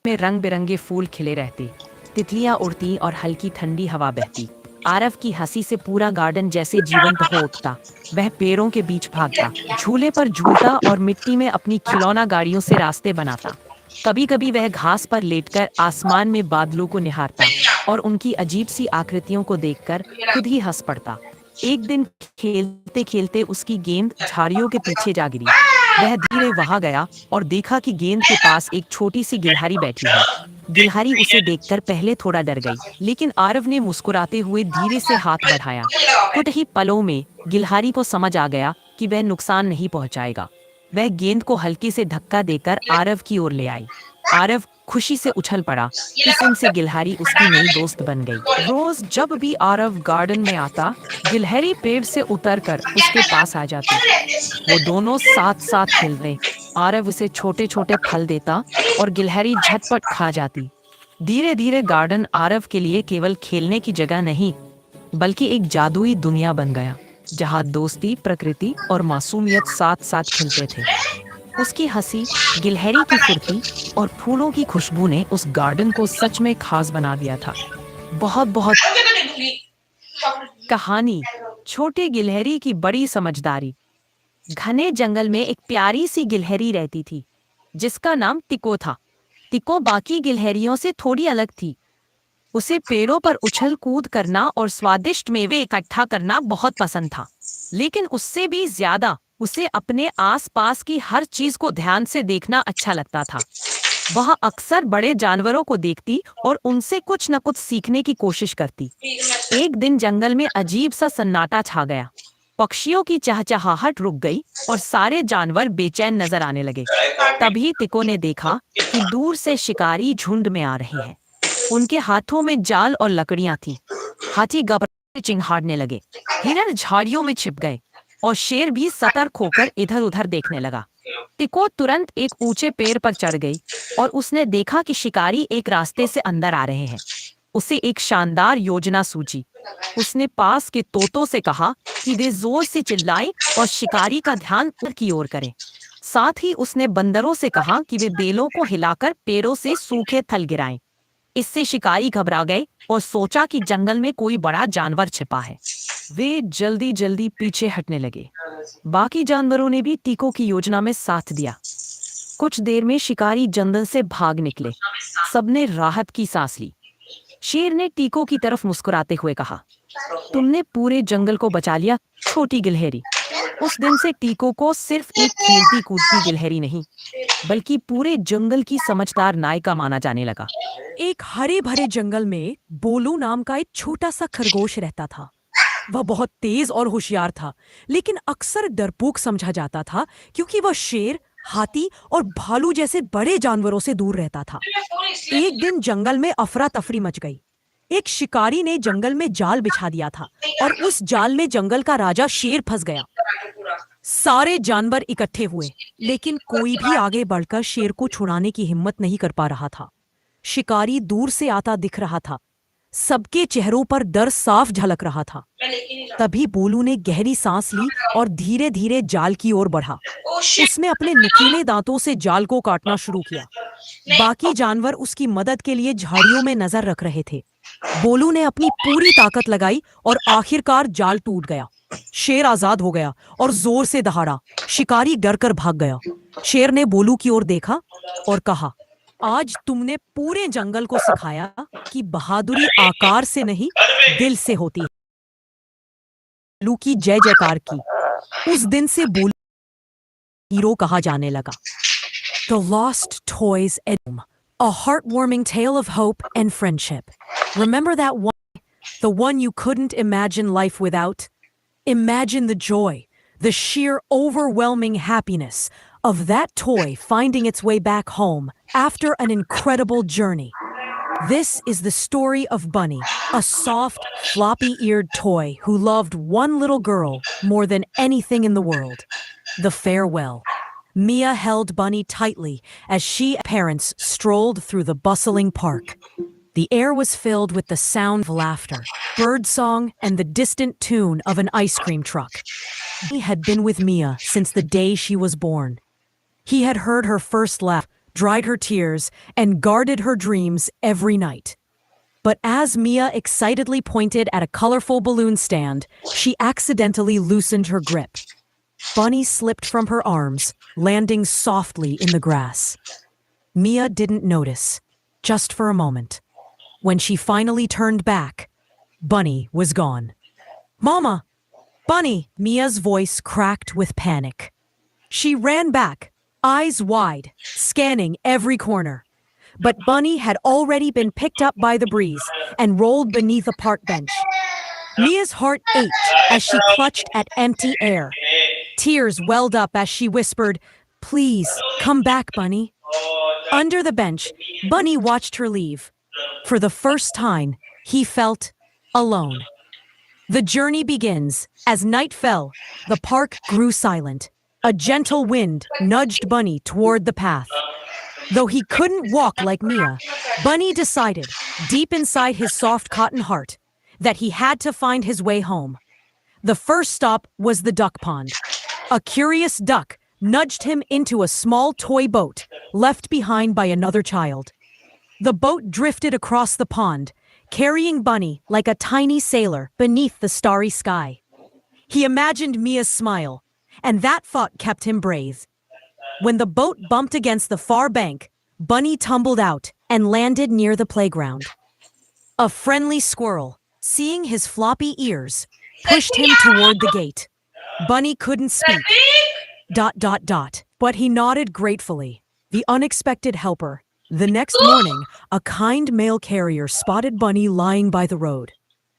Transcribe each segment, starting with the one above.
में रंग बिरंगे फूल खिले रहते, तितलियां उड़ती और हल्की ठंडी हवा बहती। आरव की हंसी से पूरा गार्डन जैसे जीवंत हो उठता। वह पेड़ों के बीच भागता, झूले पर झूलता और मिट्टी में अपनी खिलौना गाड़ियों से रास्ते बनाता। कभी कभी वह घास पर लेटकर आसमान में बादलों को निहारता और उनकी अजीब सी आकृतियों को देखकर खुद ही हंस पड़ता। एक दिन खेलते खेलते उसकी गेंद झाड़ियों के पीछे जा गिरी। वह धीरे वहां गया और देखा कि गेंद के पास एक छोटी सी गिलहरी बैठी है। गिलहरी उसे देखकर पहले थोड़ा डर गई, लेकिन आरव ने मुस्कुराते हुए धीरे से हाथ बढ़ाया। कुछ ही पलों में गिलहरी को समझ आ गया कि वह नुकसान नहीं पहुंचाएगा। वह गेंद को हल्के से धक्का देकर आरव की ओर ले आई। आरव खुशी से उछल पड़ा। इस दिन से गिलहरी उसकी नई दोस्त बन गई। रोज जब भी आरव गार्डन में आता, गिलहरी पेड़ से उतरकर उसके पास आ जाती। वो दोनों साथ साथ खेलते। आरव उसे छोटे छोटे फल देता और गिलहरी झटपट खा जाती। धीरे धीरे गार्डन आरव के लिए केवल खेलने की जगह नहीं, बल्कि एक जादुई दुनिया बन गया, जहाँ दोस्ती, प्रकृति और मासूमियत साथ साथ खिलते थे। उसकी हंसी, गिलहरी की फुर्ती और फूलों की खुशबू ने उस गार्डन को सच में खास बना दिया था। बहुत बहुत कहानी। छोटे गिलहरी की बड़ी समझदारी। घने जंगल में एक प्यारी सी गिलहरी रहती थी, जिसका नाम तिको था। तिको बाकी गिलहरियों से थोड़ी अलग थी। उसे पेड़ों पर उछल कूद करना और स्वादिष्ट मेवे इकट्ठा करना बहुत पसंद था। लेकिन उससे भी ज्यादा उसे अपने आसपास की हर चीज को ध्यान से देखना अच्छा लगता था। वह अक्सर बड़े जानवरों को देखती और उनसे कुछ न कुछ सीखने की कोशिश करती। एक दिन जंगल में अजीब सा सन्नाटा छा गया। पक्षियों की चहचहाहट रुक गई और सारे जानवर बेचैन नजर आने लगे। तभी तिको ने देखा कि दूर से शिकारी झुंड में आ रहे हैं। उनके हाथों में जाल और लकड़ियां थीं। हाथी घबराकर चिंघाड़ने लगे, हिरन झाड़ियों में छिप गए और शेर भी सतर्क होकर इधर उधर देखने लगा। तिको तुरंत एक ऊंचे पेड़ पर चढ़ गई और उसने देखा कि शिकारी एक रास्ते से अंदर आ रहे हैं। उसे एक शानदार योजना सूझी। उसने पास के तोतों से कहा कि वे जोर से चिल्लाएं और शिकारी का ध्यान उधर की ओर करें। साथ ही उसने बंदरों से कहा कि वे बेलों को हिलाकर पेड़ों से सूखे फल गिराएं। इससे शिकारी घबरा गए और सोचा कि जंगल में कोई बड़ा जानवर छिपा है। वे जल्दी जल्दी पीछे हटने लगे। बाकी जानवरों ने भी टीको की योजना में साथ दिया। कुछ देर में शिकारी जंगल से भाग निकले। सबने राहत की सांस ली। शेर ने टीको की तरफ मुस्कुराते हुए कहा, तुमने पूरे जंगल को बचा लिया, छोटी गिलहरी। उस दिन से टीको को सिर्फ एक खेलती कूदती गिलहरी नहीं, बल्कि पूरे जंगल की समझदार नायिका माना जाने लगा। एक हरे भरे जंगल में बोलू नाम का एक छोटा सा खरगोश रहता था। वह बहुत तेज और होशियार था, लेकिन अक्सर डरपोक समझा जाता था क्योंकि वह शेर, हाथी और भालू जैसे बड़े जानवरों से दूर रहता था। एक दिन जंगल में अफरा तफरी मच गई। एक शिकारी ने जंगल में जाल बिछा दिया था और उस जाल में जंगल का राजा शेर फंस गया। सारे जानवर इकट्ठे हुए, लेकिन कोई भी आगे बढ़कर शेर को छुड़ाने की हिम्मत नहीं कर पा रहा था। शिकारी दूर से आता दिख रहा था। सबके चेहरों पर डर साफ झलक रहा था। तभी बोलू ने गहरी सांस ली और धीरे धीरे जाल की ओर बढ़ा। उसने अपने नुकीले दांतों से जाल को काटना शुरू किया। बाकी जानवर उसकी मदद के लिए झाड़ियों में नजर रख रहे थे। बोलू ने अपनी पूरी ताकत लगाई और आखिरकार जाल टूट गया। शेर आजाद हो गया और जोर से दहाड़ा। शिकारी डर कर भाग गया। शेर ने बोलू की ओर देखा और कहा, आज तुमने पूरे जंगल को सिखाया कि बहादुरी आकार से नहीं, दिल से होती है। बोलू की जय जयकार की। उस दिन से बोलू हीरो कहा जाने लगा। The Lost Toys Edom, a heartwarming tale of hope and friendship. Remember that one, the one you couldn't imagine life without? Imagine the joy, the sheer overwhelming happiness of that toy finding its way back home after an incredible journey. This is the story of Bunny, a soft, floppy-eared toy who loved one little girl more than anything in the world. The farewell. Mia held Bunny tightly as she and parents strolled through the bustling park. The air was filled with the sound of laughter, birdsong, and the distant tune of an ice cream truck. Bunny had been with Mia since the day she was born. He had heard her first laugh, dried her tears, and guarded her dreams every night. But as Mia excitedly pointed at a colorful balloon stand, she accidentally loosened her grip. Bunny slipped from her arms, landing softly in the grass. Mia didn't notice, just for a moment. When she finally turned back, Bunny was gone. "Mama! Bunny!" Mia's voice cracked with panic. She ran back, eyes wide, scanning every corner. But Bunny had already been picked up by the breeze and rolled beneath a park bench. Mia's heart ached as she clutched at empty air. Tears welled up as she whispered, "Please, come back, Bunny." Under the bench, Bunny watched her leave. For the first time, he felt alone. The journey begins. As night fell, the park grew silent. A gentle wind nudged Bunny toward the path. Though he couldn't walk like Mia, Bunny decided, deep inside his soft cotton heart, that he had to find his way home. The first stop was the duck pond. A curious duck nudged him into a small toy boat left behind by another child. The boat drifted across the pond, carrying Bunny like a tiny sailor beneath the starry sky. He imagined Mia's smile, and that thought kept him brave. When the boat bumped against the far bank, Bunny tumbled out and landed near the playground. A friendly squirrel, seeing his floppy ears, pushed him toward the gate. Bunny couldn't speak. ... But he nodded gratefully. The unexpected helper. The next morning, a kind mail carrier spotted Bunny lying by the road.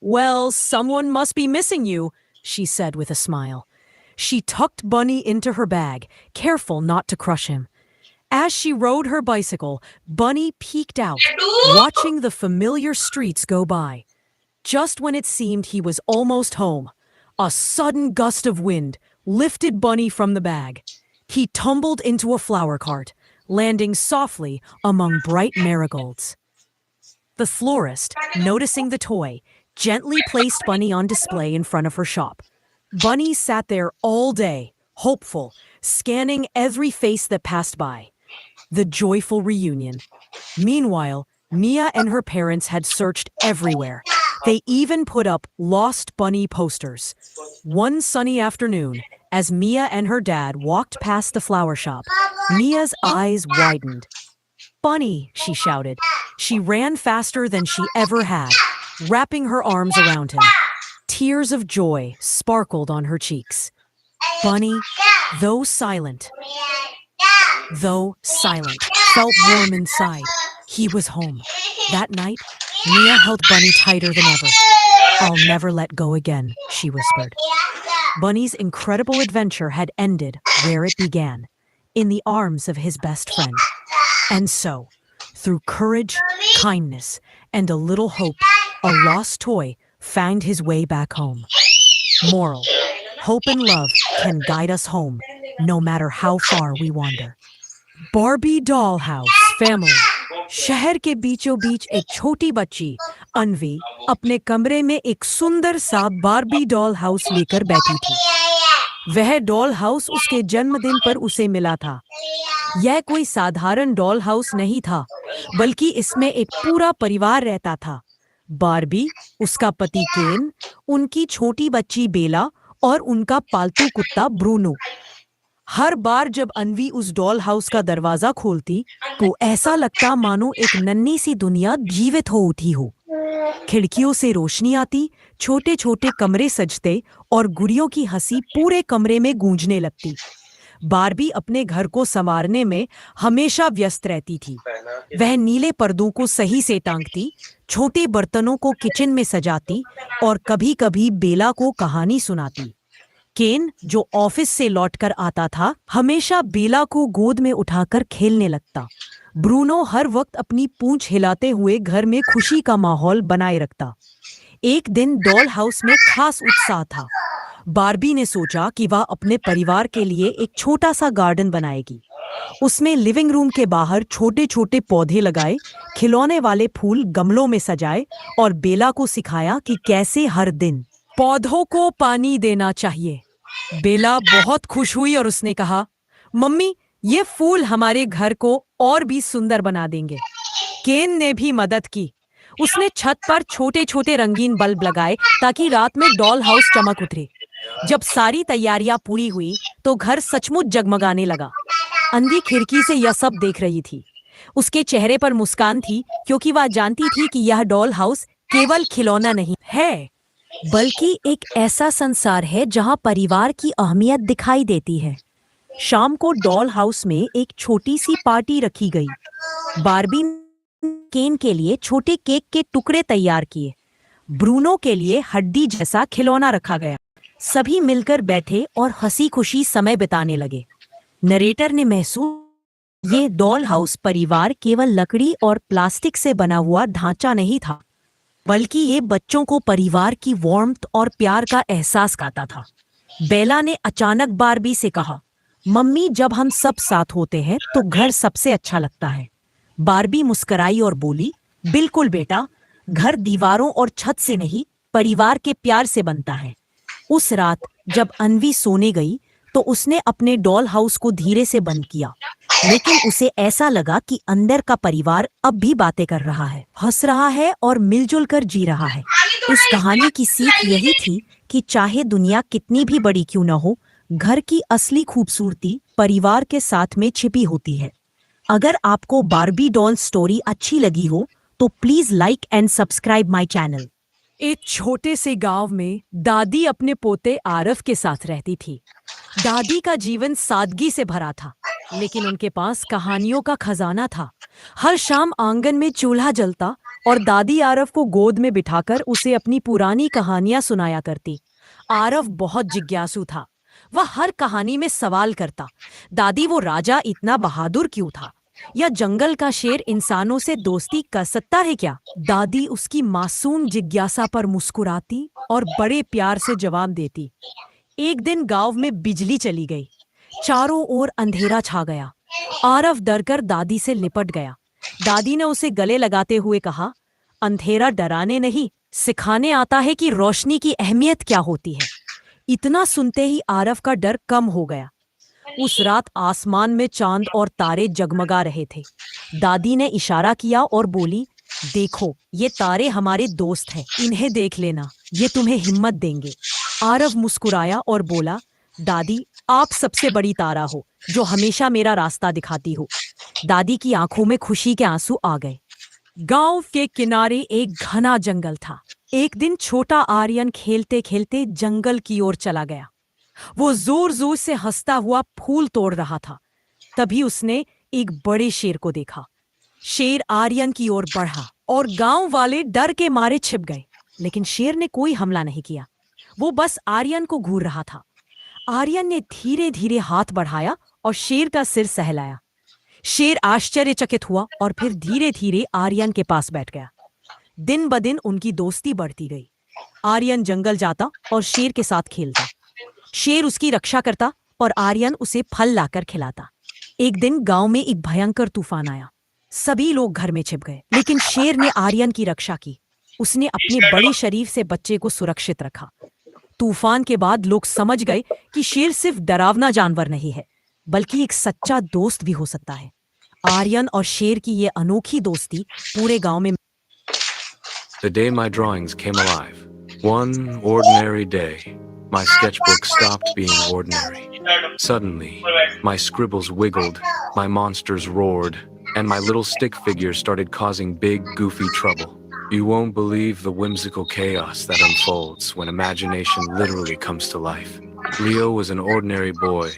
"Well, someone must be missing you," she said with a smile. She tucked Bunny into her bag, careful not to crush him. As she rode her bicycle, Bunny peeked out, watching the familiar streets go by. Just when it seemed he was almost home, a sudden gust of wind lifted Bunny from the bag. He tumbled into a flower cart, landing softly among bright marigolds. The florist, noticing the toy, gently placed Bunny on display in front of her shop. Bunny sat there all day, hopeful, scanning every face that passed by. The joyful reunion. Meanwhile, Mia and her parents had searched everywhere. They even put up Lost Bunny posters. One sunny afternoon, as Mia and her dad walked past the flower shop, Mia's eyes widened. "Bunny!" she shouted. She ran faster than she ever had, wrapping her arms around him. Tears of joy sparkled on her cheeks. Bunny, though silent, felt warm inside. He was home. That night, Mia held Bunny tighter than ever. "I'll never let go again," she whispered. Bunny's incredible adventure had ended where it began, in the arms of his best friend. And so, through courage, kindness, and a little hope, a lost toy found his way back home. Moral: hope and love can guide us home, no matter how far we wander. Barbie doll house family. शहर के बीचों बीच एक छोटी बच्ची अनवी अपने कमरे में एक सुंदर सा बार्बी डॉल हाउस लेकर बैठी थी। वह डॉल हाउस उसके जन्मदिन पर उसे मिला था। यह कोई साधारण डॉल हाउस नहीं था, बल्कि इसमें एक पूरा परिवार रहता था। बार्बी, उसका पति केन, उनकी छोटी बच्ची बेला और उनका पालतू कुत्ता ब्रूनो। हर बार जब अन्वी उस डॉल हाउस का दरवाजा खोलती तो ऐसा लगता मानो एक नन्ही सी दुनिया जीवित हो उठी हो। खिड़कियों से रोशनी आती, छोटे छोटे कमरे सजते और गुड़ियों की हंसी पूरे कमरे में गूंजने लगती। बार्बी अपने घर को संवारने में हमेशा व्यस्त रहती थी। वह नीले पर्दों को सही से टांगती, छोटे बर्तनों को किचन में सजाती और कभी-कभी बेला को कहानी सुनाती। केन, जो ऑफिस से लौटकर आता था, हमेशा बेला को गोद में उठाकर खेलने लगता। ब्रूनो हर वक्त अपनी पूंछ हिलाते हुए घर में खुशी का माहौल बनाए रखता। एक दिन डॉल हाउस में खास उत्साह था। बार्बी ने सोचा कि वह अपने परिवार के लिए एक छोटा सा गार्डन बनाएगी। उसमें लिविंग रूम के बाहर छोटे छोटे पौधे लगाए, खिलौने वाले फूल गमलों में सजाए और बेला को सिखाया कि कैसे हर दिन पौधों को पानी देना चाहिए। बेला बहुत खुश हुई और उसने कहा, मम्मी, ये फूल हमारे घर को और भी सुंदर बना देंगे। केन ने भी मदद की। उसने छत पर छोटे छोटे रंगीन बल्ब लगाए ताकि रात में डॉल हाउस चमक उतरे। जब सारी तैयारियां पूरी हुई तो घर सचमुच जगमगाने लगा। अंधी खिड़की से यह सब देख रही थी। उसके चेहरे पर मुस्कान थी क्योंकि वह जानती थी कि यह डॉल हाउस केवल खिलौना नहीं है, बल्कि एक ऐसा संसार है जहां परिवार की अहमियत दिखाई देती है। शाम को डॉल हाउस में एक छोटी सी पार्टी रखी गई। बारबी ने केन के लिए छोटे केक के टुकड़े तैयार किए। ब्रूनो के लिए हड्डी जैसा खिलौना रखा गया। सभी मिलकर बैठे और हंसी खुशी समय बिताने लगे। नरेटर ने महसूस ये डॉल हाउस परिवार केवल लकड़ी और प्लास्टिक से बना हुआ ढांचा नहीं था, बल्कि ये बच्चों को परिवार की वार्मथ और प्यार का एहसास कराता था। बेला ने अचानक बारबी से कहा, मम्मी, जब हम सब साथ होते हैं तो घर सबसे अच्छा लगता है। बारबी मुस्कुराई और बोली, बिल्कुल बेटा, घर दीवारों और छत से नहीं, परिवार के प्यार से बनता है। उस रात जब अन्वी सोने गई तो उसने अपने डॉल हाउस को धीरे से बंद किया, लेकिन उसे ऐसा लगा कि अंदर का परिवार अब भी बातें कर रहा है, हंस रहा है और मिलजुल कर जी रहा है। इस कहानी की सीख यही थी कि चाहे दुनिया कितनी भी बड़ी क्यों न हो, घर की असली खूबसूरती परिवार के साथ में छिपी होती है। अगर आपको बारबी डॉल स्टोरी अच्छी लगी हो तो please like and subscribe my channel. एक छोटे से गांव में दादी अपने पोते आरव के साथ रहती थी। दादी का जीवन सादगी से भरा था, लेकिन उनके पास कहानियों का खजाना था। हर शाम आंगन में चूल्हा जलता और दादी आरव को गोद में बिठाकर उसे अपनी पुरानी कहानियां सुनाया करती। आरव बहुत जिज्ञासु था। वह हर कहानी में सवाल करता, दादी, वो राजा इतना बहादुर क्यों था? या जंगल का शेर इंसानों से दोस्ती कर सकता है क्या? दादी उसकी मासूम जिज्ञासा पर मुस्कुराती और बड़े प्यार से जवाब देती। एक दिन गांव में बिजली चली गई। चारों ओर अंधेरा छा गया। आरव डरकर दादी से लिपट गया। दादी ने उसे गले लगाते हुए कहा, अंधेरा डराने नहीं, सिखाने आता है कि रोशनी की अहमियत क्या होती है। इतना सुनते ही आरव का डर कम हो गया। उस रात आसमान में चांद और तारे जगमगा रहे थे। दादी ने इशारा किया और बोली, देखो, ये तारे हमारे दोस्त हैं, इन्हें देख लेना, ये तुम्हें हिम्मत देंगे। आरव मुस्कुराया और बोला, दादी, आप सबसे बड़ी तारा हो जो हमेशा मेरा रास्ता दिखाती हो। दादी की आंखों में खुशी के आंसू आ गए। गांव के किनारे एक घना जंगल था। एक दिन छोटा आर्यन खेलते खेलते जंगल की ओर चला गया। वो जोर जोर से हंसता हुआ फूल तोड़ रहा था। तभी उसने एक बड़े शेर को देखा। शेर आर्यन की ओर बढ़ा और गांव वाले डर के मारे छिप गए, लेकिन शेर ने कोई हमला नहीं किया। वो बस आर्यन को घूर रहा था। आर्यन ने धीरे धीरे हाथ बढ़ाया और शेर का सिर सहलाया। शेर आश्चर्यचकित हुआ और फिर धीरे धीरे आर्यन के पास बैठ गया। दिन ब दिन उनकी दोस्ती बढ़ती गई। आर्यन जंगल जाता और शेर के साथ खेलता। शेर उसकी रक्षा करता और आर्यन उसे फल लाकर खिलाता। एक दिन गांव में एक भयंकर तूफान आया। सभी लोग घर में छिप गए, लेकिन शेर ने आर्यन की रक्षा की। उसने अपने बड़े शरीर से बच्चे को सुरक्षित रखा। तूफान के बाद लोग समझ गए कि शेर सिर्फ डरावना जानवर नहीं है, बल्कि एक सच्चा दोस्त भी हो सकता है। आर्यन और शेर की ये अनोखी दोस्ती पूरे गांव में। The day my drawings came alive. One ordinary day, my sketchbook stopped being ordinary. Suddenly, my scribbles wiggled, my monsters roared, and my little stick figures started causing big, goofy trouble. You won't believe the whimsical chaos that unfolds when imagination literally comes to life. Leo was an ordinary boy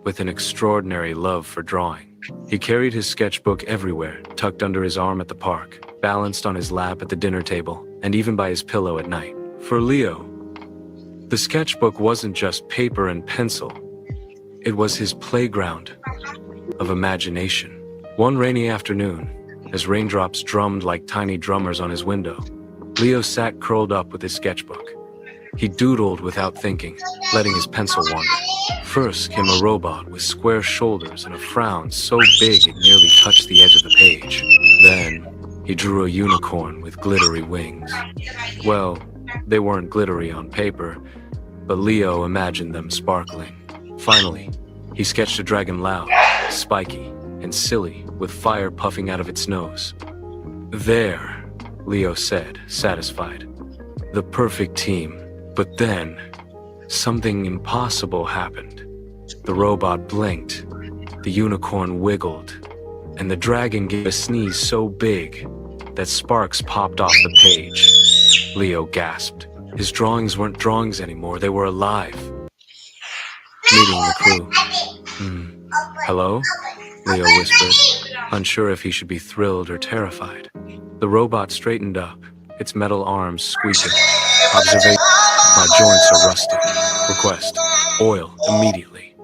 with an extraordinary love for drawing. He carried his sketchbook everywhere, tucked under his arm at the park, balanced on his lap at the dinner table, and even by his pillow at night. For Leo, the sketchbook wasn't just paper and pencil. It was his playground of imagination. One rainy afternoon, as raindrops drummed like tiny drummers on his window, Leo sat curled up with his sketchbook. He doodled without thinking, letting his pencil wander. First came a robot with square shoulders and a frown so big it nearly touched the edge of the page. Then, he drew a unicorn with glittery wings. Well, they weren't glittery on paper, but Leo imagined them sparkling. Finally, he sketched a dragon loud, spiky, and silly, with fire puffing out of its nose. There, Leo said, satisfied. The perfect team. But then, something impossible happened. The robot blinked, the unicorn wiggled, and the dragon gave a sneeze so big that sparks popped off the page. Leo gasped. His drawings weren't drawings anymore, they were alive. Meeting the crew. Hello? Leo whispered, unsure if he should be thrilled or terrified. The robot straightened up, its metal arms squeaking. Observation. My joints are rusty. Request. Oil, immediately.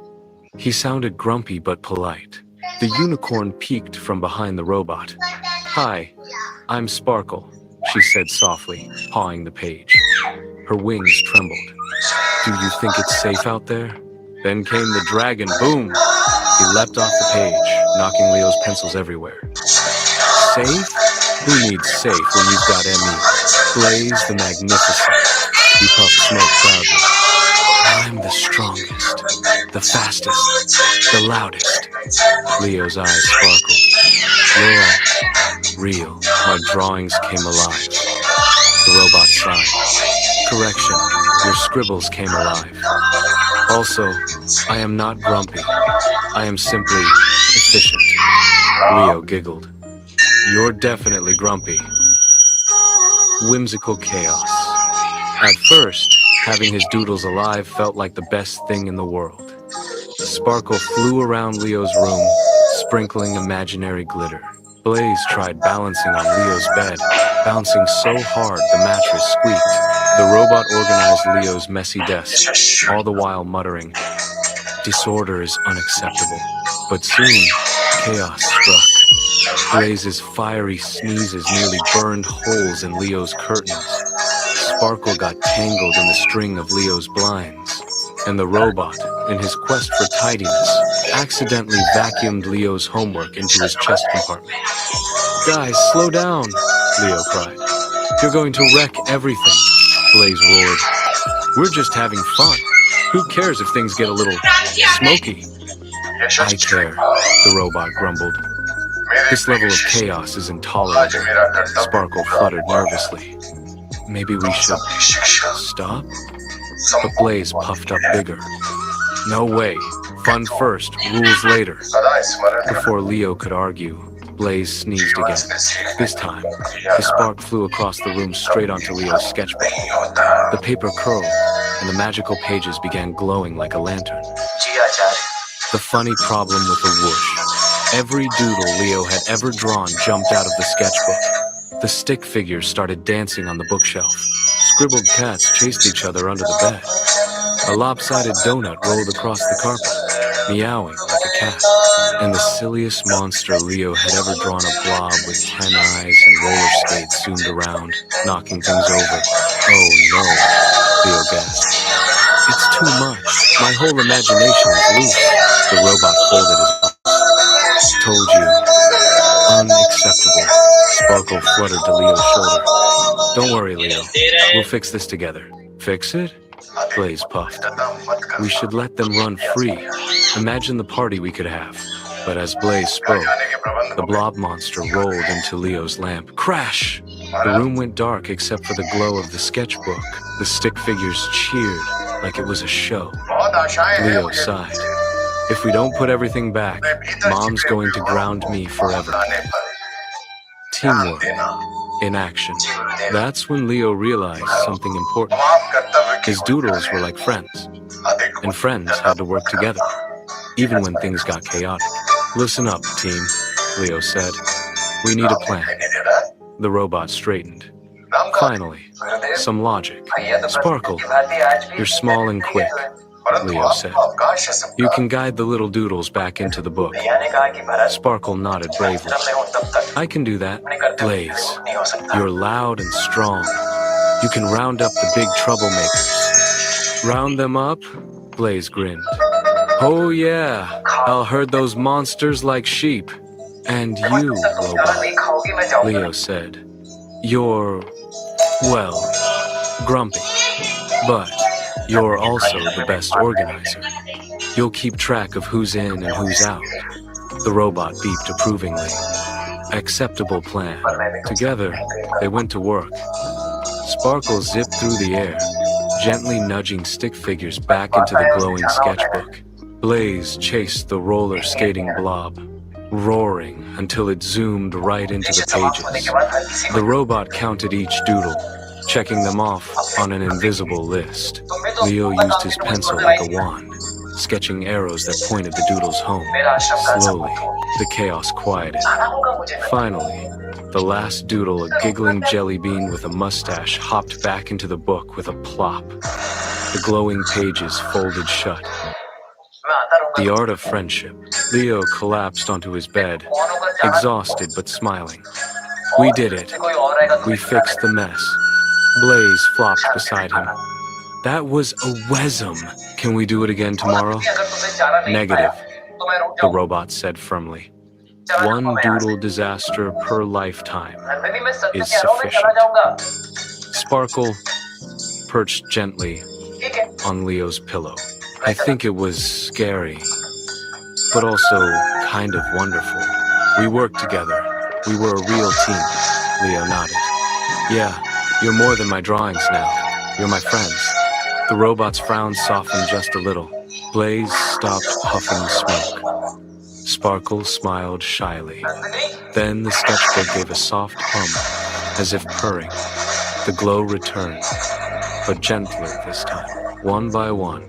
He sounded grumpy but polite. The unicorn peeked from behind the robot. Hi, I'm Sparkle, she said softly, pawing the page. Her wings trembled. Do you think it's safe out there? Then came the dragon, boom! He leapt off the page, knocking Leo's pencils everywhere. Safe? Who needs safe when you've got ME? Blaze the Magnificent. He puffed smoke proudly. I'm the strongest, the fastest, the loudest. Leo's eyes sparkled. You're all real. My drawings came alive. The robot sighed. Correction, your scribbles came alive. Also, I am not grumpy. I am simply efficient. Leo giggled. You're definitely grumpy. Whimsical chaos. At first, having his doodles alive felt like the best thing in the world. Sparkle flew around Leo's room, sprinkling imaginary glitter. Blaze tried balancing on Leo's bed, bouncing so hard the mattress squeaked. The robot organized Leo's messy desk, all the while muttering, "Disorder is unacceptable." But soon, chaos struck. Blaze's fiery sneezes nearly burned holes in Leo's curtains. Sparkle got tangled in the string of Leo's blinds. And the robot, in his quest for tidiness, accidentally vacuumed Leo's homework into his chest compartment. Guys, slow down, Leo cried. You're going to wreck everything, Blaze roared. We're just having fun. Who cares if things get a little smoky? I care, the robot grumbled. This level of chaos is intolerable. Sparkle fluttered nervously. Maybe we should stop? But Blaze puffed up bigger. No way. Fun first, rules later. Before Leo could argue, Blaze sneezed again. This time, the spark flew across the room straight onto Leo's sketchbook. The paper curled, and the magical pages began glowing like a lantern. The funny problem with the whoosh. Every doodle Leo had ever drawn jumped out of the sketchbook. The stick figures started dancing on the bookshelf. Scribbled cats chased each other under the bed. A lopsided donut rolled across the carpet, meowing like a cat. And the silliest monster Leo had ever drawn, a blob with 10 eyes and roller skates, zoomed around, knocking things over. Oh no, Leo gasped. It's too much. My whole imagination is loose. The robot folded his arms. Told you. Unacceptable. Sparkle fluttered to Leo's shoulder. Don't worry, Leo. We'll fix this together. Fix it? Blaze puffed. We should let them run free. Imagine the party we could have. But as Blaze spoke, the blob monster rolled into Leo's lamp. Crash! The room went dark except for the glow of the sketchbook. The stick figures cheered like it was a show. Leo sighed. If we don't put everything back, Mom's going to ground me forever. Teamwork in action. That's when Leo realized something important. His doodles were like friends, and friends had to work together, even when things got chaotic. Listen up, team, Leo said. We need a plan. The robot straightened. Finally, some logic. Sparkle, you're small and quick, Leo said. You can guide the little doodles back into the book. Sparkle nodded bravely. I can do that. Blaze, you're loud and strong. You can round up the big troublemakers. Round them up? Blaze grinned. Oh yeah, I'll herd those monsters like sheep. And you, robot, Leo said. You're, well, grumpy. But you're also the best organizer. You'll keep track of who's in and who's out. The robot beeped approvingly. Acceptable plan. Together, they went to work. Sparkle zipped through the air, gently nudging stick figures back into the glowing sketchbook. Blaze chased the roller skating blob, roaring until it zoomed right into the pages. The robot counted each doodle, checking them off on an invisible list. Leo used his pencil like a wand, sketching arrows that pointed the doodles home. Slowly, the chaos quieted. Finally, the last doodle, a giggling jelly bean with a mustache, hopped back into the book with a plop. The glowing pages folded shut. The art of friendship. Leo collapsed onto his bed, exhausted but smiling. We did it. We fixed the mess. Blaze flopped beside him. That was a wesm. Can we do it again tomorrow? Negative, the robot said firmly. One doodle disaster per lifetime is sufficient. Sparkle perched gently on Leo's pillow. I think it was scary, but also kind of wonderful. We worked together. We were a real team. Leo nodded. Yeah, you're more than my drawings now. You're my friends. The robot's frown softened just a little. Blaze stopped puffing smoke. Sparkle smiled shyly. Then the sketchbook gave a soft hum, as if purring. The glow returned, but gentler this time. One by one,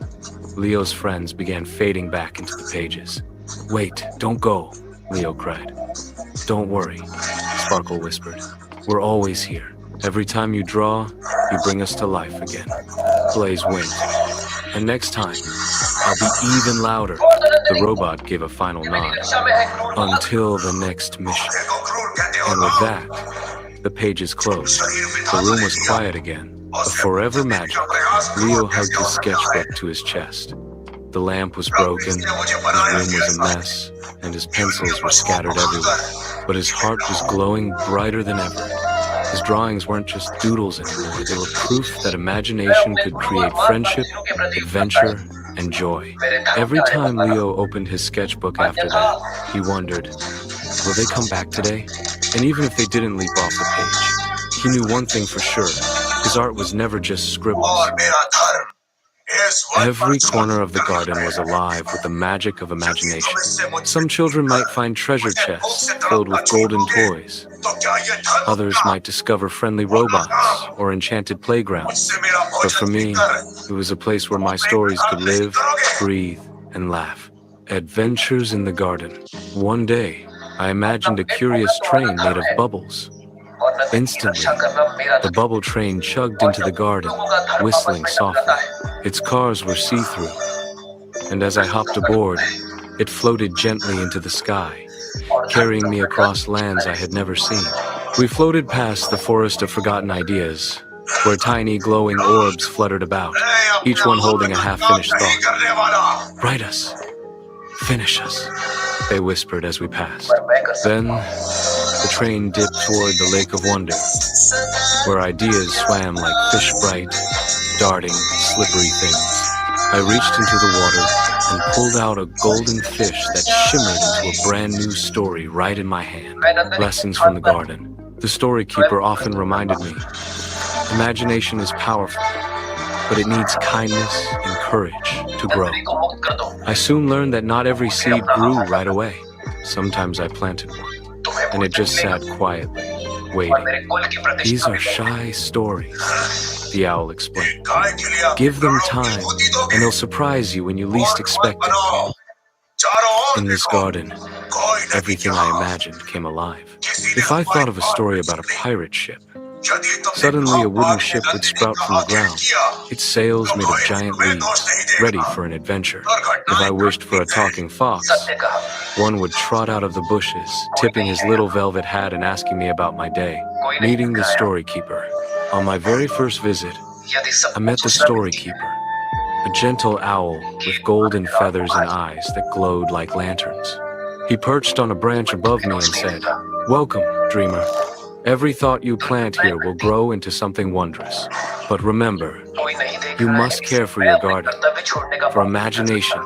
Leo's friends began fading back into the pages. Wait, don't go, Leo cried. Don't worry, Sparkle whispered. We're always here. Every time you draw, you bring us to life again. Blaze winked. And next time, I'll be even louder. The robot gave a final nod. Until the next mission. And with that, the pages closed. The room was quiet again. A forever magic. Leo hugged his sketchbook to his chest. The lamp was broken, his room was a mess, and his pencils were scattered everywhere. But his heart was glowing brighter than ever. His drawings weren't just doodles anymore. They were proof that imagination could create friendship, adventure, and joy. Every time Leo opened his sketchbook after that, he wondered, will they come back today? And even if they didn't leap off the page, he knew one thing for sure. His art was never just scribbles. Every corner of the garden was alive with the magic of imagination. Some children might find treasure chests filled with golden toys. Others might discover friendly robots or enchanted playgrounds. But for me, it was a place where my stories could live, breathe, and laugh. Adventures in the garden. One day, I imagined a curious train made of bubbles. Instantly, the bubble train chugged into the garden, whistling softly. Its cars were see-through, and as I hopped aboard, it floated gently into the sky, carrying me across lands I had never seen. We floated past the forest of forgotten ideas, where tiny glowing orbs fluttered about, each one holding a half-finished thought. Write us. Finish us, they whispered as we passed. Then, the train dipped toward the Lake of Wonder, where ideas swam like fish bright, darting, slippery things. I reached into the water and pulled out a golden fish that shimmered into a brand new story right in my hand. Lessons from the garden. The story keeper often reminded me, imagination is powerful, but it needs kindness and courage to grow. I soon learned that not every seed grew right away. Sometimes I planted one, and it just sat quietly, waiting. These are shy stories, the owl explained. Give them time, and they'll surprise you when you least expect it. In this garden, everything I imagined came alive. If I thought of a story about a pirate ship, suddenly a wooden ship would sprout from the ground, its sails made of giant leaves, ready for an adventure. If I wished for a talking fox, one would trot out of the bushes, tipping his little velvet hat and asking me about my day. Meeting the story keeper. On my very first visit, I met the story keeper, a gentle owl with golden feathers and eyes that glowed like lanterns. He perched on a branch above me and said, "Welcome, dreamer. Every thought you plant here will grow into something wondrous. But remember, you must care for your garden, for imagination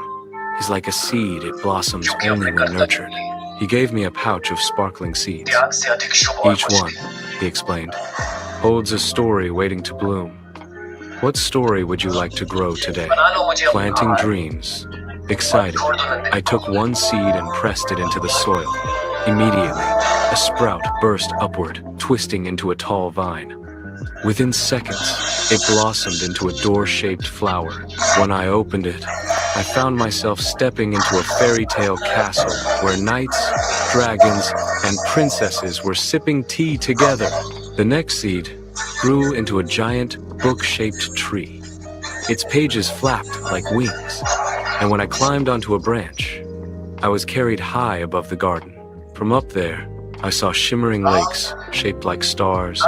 is like a seed, it blossoms only when nurtured." He gave me a pouch of sparkling seeds. Each one, he explained, holds a story waiting to bloom. What story would you like to grow today? Planting dreams. Excited, I took one seed and pressed it into the soil. Immediately, a sprout burst upward, twisting into a tall vine. Within seconds, it blossomed into a door-shaped flower. When I opened it, I found myself stepping into a fairy tale castle where knights, dragons, and princesses were sipping tea together. The next seed grew into a giant, book-shaped tree. Its pages flapped like wings, and when I climbed onto a branch, I was carried high above the garden. From up there, I saw shimmering lakes shaped like stars,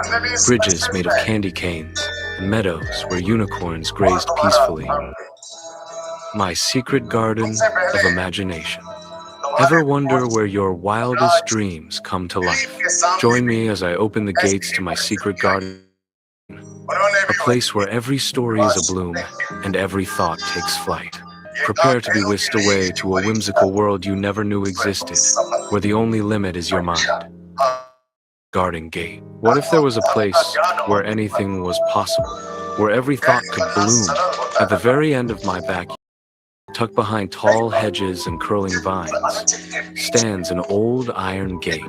bridges made of candy canes, and meadows where unicorns grazed peacefully. My secret garden of imagination. Ever wonder where your wildest dreams come to life? Join me as I open the gates to my secret garden, a place where every story is a bloom and every thought takes flight. Prepare to be whisked away to a whimsical world you never knew existed, where the only limit is your mind. Garden Gate. What if there was a place where anything was possible, where every thought could bloom? At the very end of my backyard, tucked behind tall hedges and curling vines, stands an old iron gate.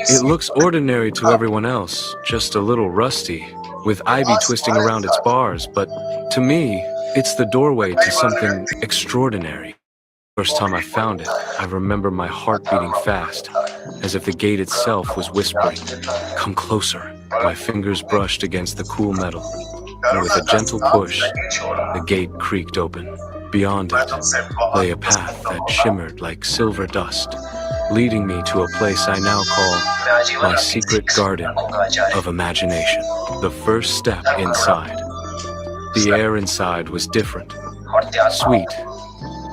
It looks ordinary to everyone else, just a little rusty, with ivy twisting around its bars, but to me, it's the doorway to something extraordinary. First time I found it, I remember my heart beating fast, as if the gate itself was whispering, "Come closer." My fingers brushed against the cool metal, and with a gentle push, the gate creaked open. Beyond it lay a path that shimmered like silver dust, leading me to a place I now call my secret garden of imagination. The first step inside. The air inside was different, sweet,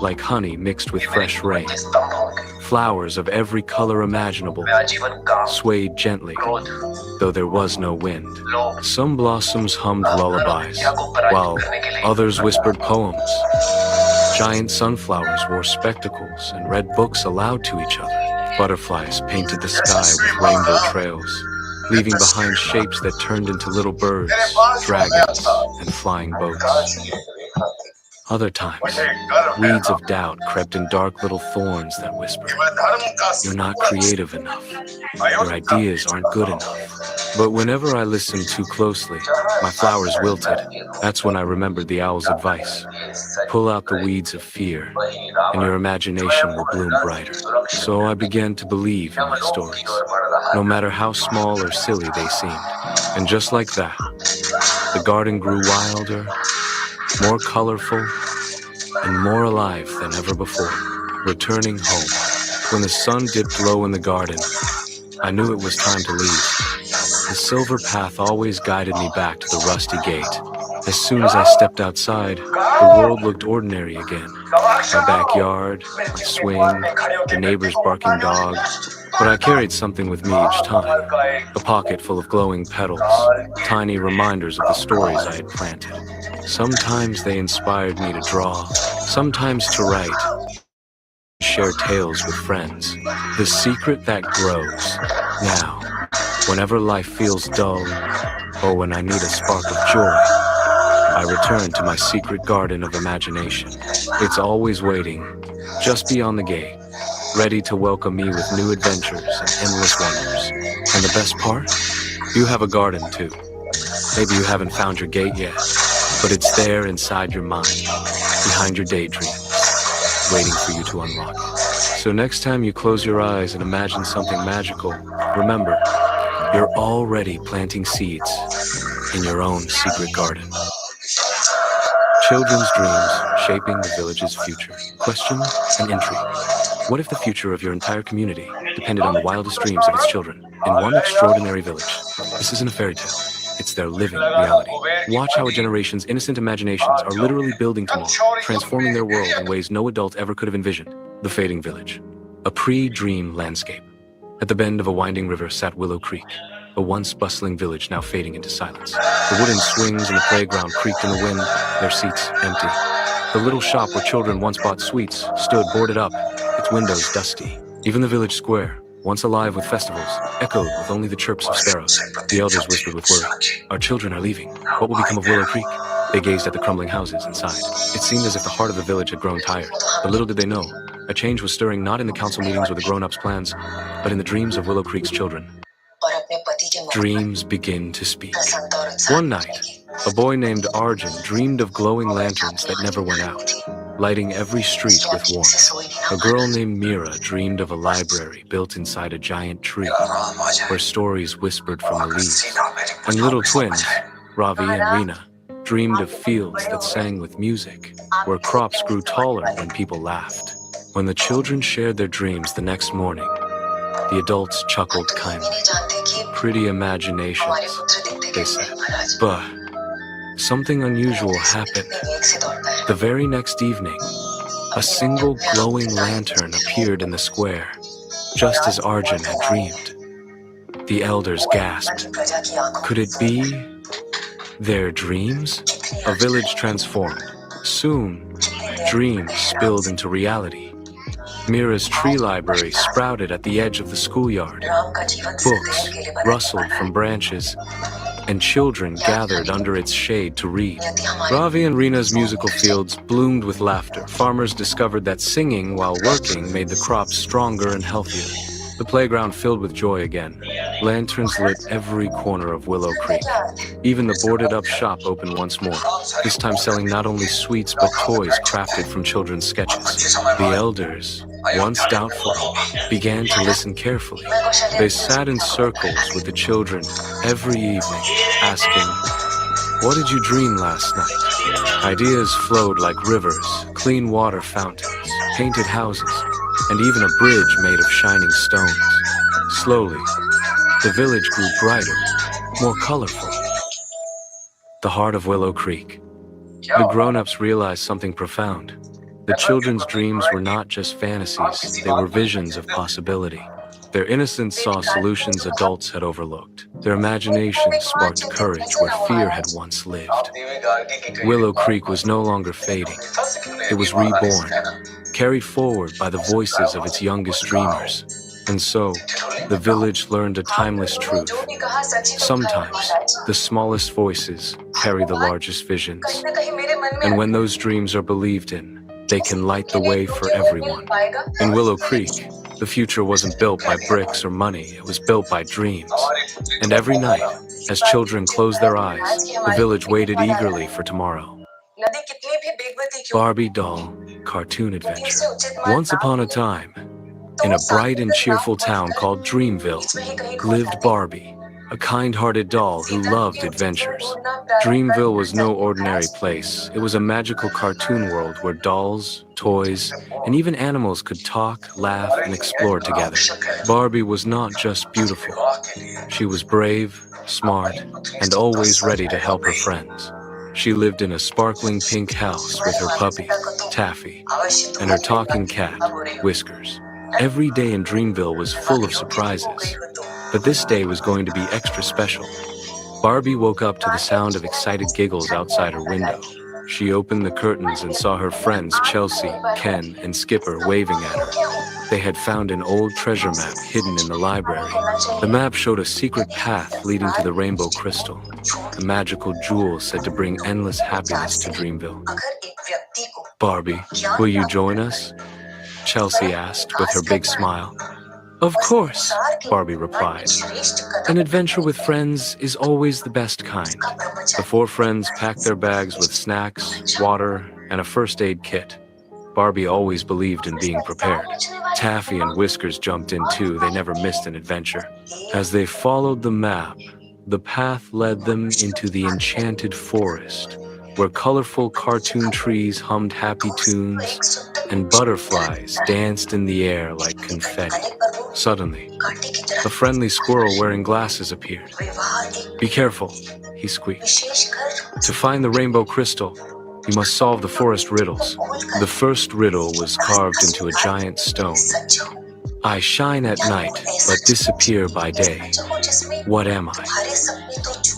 like honey mixed with fresh rain. Flowers of every color imaginable swayed gently, though there was no wind. Some blossoms hummed lullabies, while others whispered poems. Giant sunflowers wore spectacles and read books aloud to each other. Butterflies painted the sky with rainbow trails, leaving behind shapes that turned into little birds, dragons, and flying boats. Other times, weeds of doubt crept in dark little thorns that whispered, "You're not creative enough. Your ideas aren't good enough." But whenever I listened too closely, my flowers wilted. That's when I remembered the owl's advice. Pull out the weeds of fear, and your imagination will bloom brighter. So I began to believe in my stories, no matter how small or silly they seemed. And just like that, the garden grew wilder, more colorful, and more alive than ever before. Returning home, when the sun dipped low in the garden, I knew it was time to leave. The silver path always guided me back to the rusty gate. As soon as I stepped outside, the world looked ordinary again. My backyard, my swing, the neighbor's barking dog. But I carried something with me each time. A pocket full of glowing petals, tiny reminders of the stories I had planted. Sometimes they inspired me to draw, sometimes to write, share tales with friends. The secret that grows. Now, whenever life feels dull, or when I need a spark of joy, I return to my secret garden of imagination. It's always waiting, just beyond the gate, ready to welcome me with new adventures and endless wonders. And the best part? You have a garden too. Maybe you haven't found your gate yet, but it's there inside your mind, behind your daydreams, waiting for you to unlock it. So next time you close your eyes and imagine something magical, remember, you're already planting seeds in your own secret garden. Children's dreams shaping the village's future. Question and intrigue. What if the future of your entire community depended on the wildest dreams of its children in one extraordinary village? This isn't a fairy tale. It's their living reality. Watch how a generation's innocent imaginations are literally building tomorrow, transforming their world in ways no adult ever could have envisioned. The Fading Village. A pre-dream landscape. At the bend of a winding river sat Willow Creek, a once bustling village now fading into silence. The wooden swings in the playground creaked in the wind, their seats empty. The little shop where children once bought sweets stood boarded up, its windows dusty. Even the village square, once alive with festivals, echoed with only the chirps of sparrows. The elders whispered with worry, "Our children are leaving. What will become of Willow Creek?" They gazed at the crumbling houses and sighed. It seemed as if the heart of the village had grown tired. But little did they know, a change was stirring not in the council meetings or the grown-ups' plans, but in the dreams of Willow Creek's children. Dreams begin to speak. One night, a boy named Arjun dreamed of glowing lanterns that never went out, lighting every street with warmth. A girl named Mira dreamed of a library built inside a giant tree, where stories whispered from the leaves. And little twins, Ravi and Reena, dreamed of fields that sang with music, where crops grew taller when people laughed. When the children shared their dreams the next morning, the adults chuckled kindly. "Pretty imaginations," they said. But something unusual happened. The very next evening, a single glowing lantern appeared in the square, just as Arjun had dreamed. The elders gasped. Could it be their dreams? A village transformed. Soon, dreams spilled into reality. Mira's tree library sprouted at the edge of the schoolyard. Books rustled from branches, and children gathered under its shade to read. Ravi and Reena's musical fields bloomed with laughter. Farmers discovered that singing while working made the crops stronger and healthier. The playground filled with joy again. Lanterns lit every corner of Willow Creek. Even the boarded-up shop opened once more, this time selling not only sweets but toys crafted from children's sketches. The elders, once doubtful, began to listen carefully. They sat in circles with the children every evening, asking, "What did you dream last night?" Ideas flowed like rivers, clean water fountains, painted houses, and even a bridge made of shining stones. Slowly, the village grew brighter, more colorful. The heart of Willow Creek. The grown-ups realized something profound. The children's dreams were not just fantasies, they were visions of possibility. Their innocence saw solutions adults had overlooked. Their imaginations sparked courage where fear had once lived. Willow Creek was no longer fading. It was reborn, carried forward by the voices of its youngest dreamers. And so, the village learned a timeless truth. Sometimes, the smallest voices carry the largest visions. And when those dreams are believed in, they can light the way for everyone. In Willow Creek, the future wasn't built by bricks or money, it was built by dreams. And every night, as children closed their eyes, the village waited eagerly for tomorrow. Barbie Doll Cartoon Adventure. Once upon a time, in a bright and cheerful town called Dreamville, lived Barbie, a kind-hearted doll who loved adventures. Dreamville was no ordinary place. It was a magical cartoon world where dolls, toys, and even animals could talk, laugh, and explore together. Barbie was not just beautiful. She was brave, smart, and always ready to help her friends. She lived in a sparkling pink house with her puppy, Taffy, and her talking cat, Whiskers. Every day in Dreamville was full of surprises, but this day was going to be extra special. Barbie woke up to the sound of excited giggles outside her window. She opened the curtains and saw her friends Chelsea, Ken, and Skipper waving at her. They had found an old treasure map hidden in the library. The map showed a secret path leading to the Rainbow Crystal, a magical jewel said to bring endless happiness to Dreamville. "Barbie, will you join us?" Chelsea asked with her big smile. "Of course," Barbie replied. "An adventure with friends is always the best kind." The four friends packed their bags with snacks, water, and a first aid kit. Barbie always believed in being prepared. Taffy and Whiskers jumped in too. They never missed an adventure. As they followed the map, the path led them into the enchanted forest, where colorful cartoon trees hummed happy tunes and butterflies danced in the air like confetti. Suddenly, a friendly squirrel wearing glasses appeared. "Be careful," he squeaked. "To find the rainbow crystal, you must solve the forest riddles." The first riddle was carved into a giant stone. "I shine at night, but disappear by day. What am I?"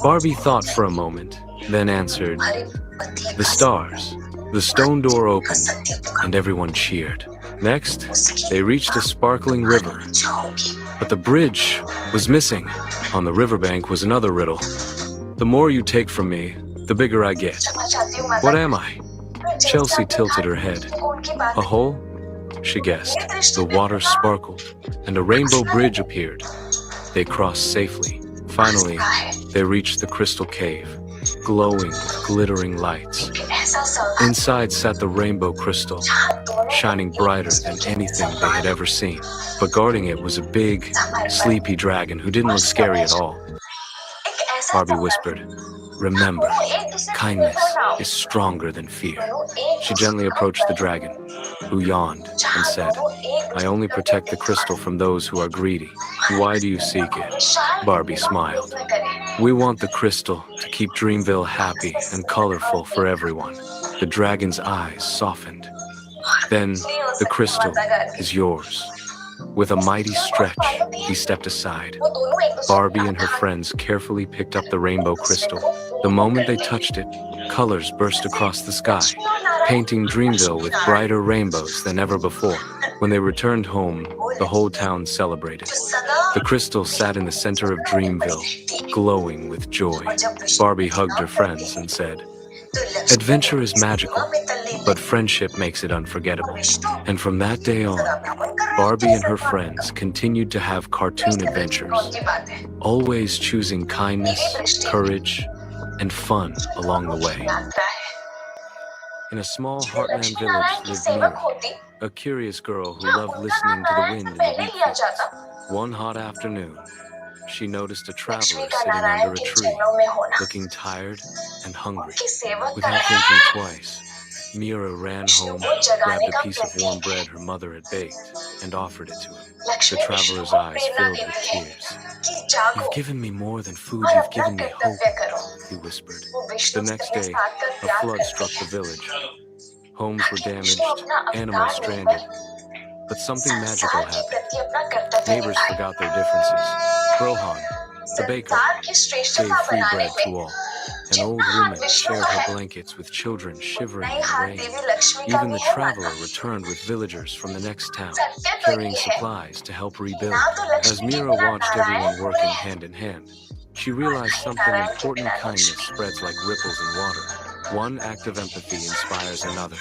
Barbie thought for a moment, then answered, "The stars." The stone door opened, and everyone cheered. Next, they reached a sparkling river, but the bridge was missing. On the riverbank was another riddle. The more you take from me, the bigger I get. What am I? Chelsea tilted her head. A hole? She guessed. The water sparkled, and a rainbow bridge appeared. They crossed safely. Finally, they reached the crystal cave, glowing with glittering lights. Inside sat the rainbow crystal, shining brighter than anything they had ever seen. But guarding it was a big, sleepy dragon who didn't look scary at all. Barbie whispered, "Remember, kindness is stronger than fear." She gently approached the dragon, who yawned and said, "I only protect the crystal from those who are greedy. Why do you seek it?" Barbie smiled. "We want the crystal to keep Dreamville happy and colorful for everyone." The dragon's eyes softened. "Then the crystal is yours." With a mighty stretch, he stepped aside. Barbie and her friends carefully picked up the rainbow crystal. The moment they touched it, colors burst across the sky, painting Dreamville with brighter rainbows than ever before. When they returned home, the whole town celebrated. The crystal sat in the center of Dreamville, glowing with joy. Barbie hugged her friends and said, "Adventure is magical, but friendship makes it unforgettable." And from that day on, Barbie and her friends continued to have cartoon adventures, always choosing kindness, courage, and fun along the way. In a small heartland village lived Mira, a curious girl who loved listening to the wind in the wheat fields. One hot afternoon, she noticed a traveler sitting under a tree, looking tired and hungry. Without thinking twice, Mira ran home, grabbed a piece of warm bread her mother had baked, and offered it to him. The traveler's eyes filled with tears. "You've given me more than food, you've given me hope," he whispered. The next day, a flood struck the village. Homes were damaged, animals stranded, but something magical happened. Neighbors forgot their differences. Rohan, the baker, gave free bread to all. An old woman shared her blankets with children shivering in the rain. Even the traveler returned with villagers from the next town, carrying supplies to help rebuild. As Mira watched everyone working hand in hand, she realized something important: kindness spreads like ripples in water. One act of empathy inspires another,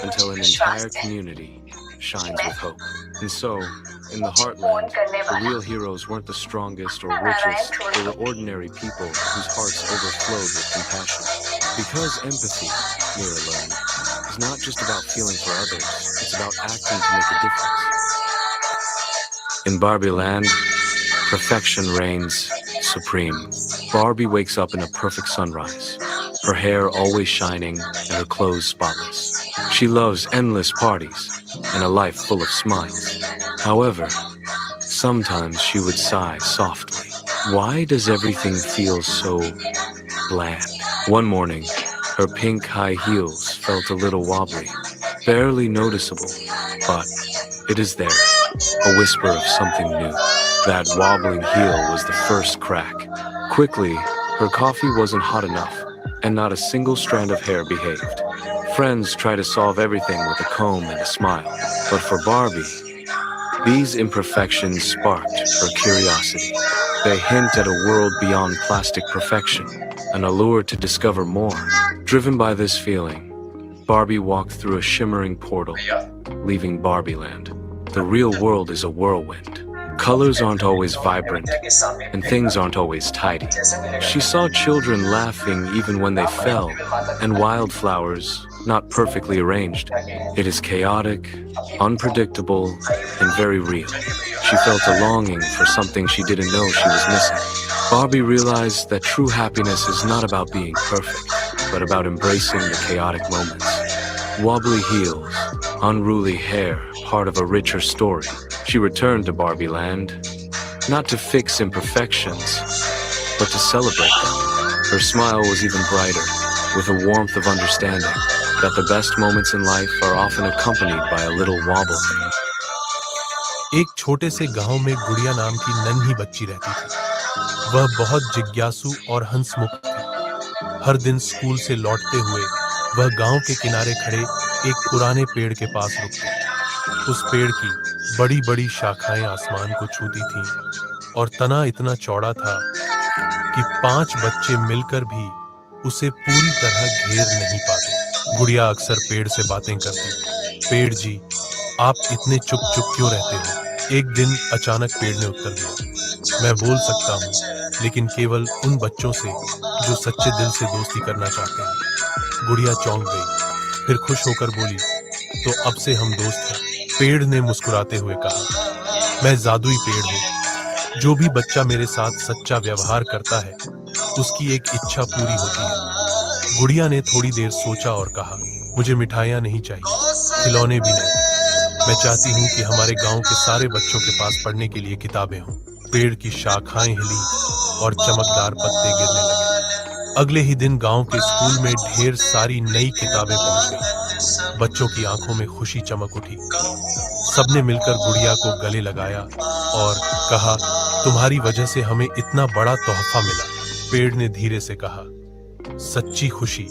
until an entire community shines with hope. And so, in the heartland, the real heroes weren't the strongest or richest, they were ordinary people whose hearts overflowed with compassion. Because empathy, Mira learned, is not just about feeling for others, it's about acting to make a difference. In Barbie Land, perfection reigns supreme. Barbie wakes up in a perfect sunrise, her hair always shining and her clothes spotless. She loves endless parties and a life full of smiles. However, sometimes she would sigh softly. Why does everything feel so bland? One morning, her pink high heels felt a little wobbly, barely noticeable, but it is there, a whisper of something new. That wobbling heel was the first crack. Quickly, her coffee wasn't hot enough, and not a single strand of hair behaved. Friends try to solve everything with a comb and a smile, but for Barbie, these imperfections sparked her curiosity. They hint at a world beyond plastic perfection, an allure to discover more. Driven by this feeling, Barbie walked through a shimmering portal, leaving Barbie Land. The real world is a whirlwind. Colors aren't always vibrant, and things aren't always tidy. She saw children laughing even when they fell, and wildflowers not perfectly arranged. It is chaotic, unpredictable, and very real. She felt a longing for something she didn't know she was missing. Barbie realized that true happiness is not about being perfect, but about embracing the chaotic moments. Wobbly heels, unruly hair, part of a richer story. She returned to Barbie Land, not to fix imperfections, but to celebrate them. Her smile was even brighter, with a warmth of understanding that the best moments in life are often accompanied by a little wobble. एक छोटे से गांव में गुड़िया नाम की नन्ही बच्ची रहती थी। वह बहुत जिज्ञासु और हंसमुख थी। हर दिन स्कूल से लौटते हुए वह गांव के किनारे खड़े एक पुराने पेड़ के पास रुकती। उस पेड़ की बड़ी बड़ी शाखाएं आसमान को छूती थीं और तना इतना चौड़ा था कि 5 बच्चे मिलकर भी उसे पूरी तरह घेर नहीं पाते। गुड़िया अक्सर पेड़ से बातें करती। पेड़ जी, आप इतने चुप चुप क्यों रहते हो? एक दिन अचानक पेड़ ने उत्तर दिया, मैं बोल सकता हूँ, लेकिन केवल उन बच्चों से जो सच्चे दिल से दोस्ती करना चाहते हैं। गुड़िया चौंक गई, फिर खुश होकर बोली, तो अब से हम दोस्त हैं। पेड़ ने मुस्कुराते हुए कहा, मैं जादुई पेड़ हूँ। जो भी बच्चा मेरे साथ सच्चा व्यवहार करता है, उसकी एक इच्छा पूरी होती है। गुड़िया ने थोड़ी देर सोचा और कहा, मुझे मिठाइयाँ नहीं चाहिए, खिलौने भी नहीं। मैं चाहती हूँ कि हमारे गांव के सारे बच्चों के पास पढ़ने के लिए किताबें हों। पेड़ की शाखाएं हिली और चमकदार पत्ते गिरने लगे। अगले ही दिन गांव के स्कूल में ढेर सारी नई किताबें पहुंच गईं। बच्चों की आंखों में खुशी चमक उठी। सबने मिलकर गुड़िया को गले लगाया और कहा, तुम्हारी वजह से हमें इतना बड़ा तोहफा मिला। पेड़ ने धीरे से कहा, सच्ची खुशी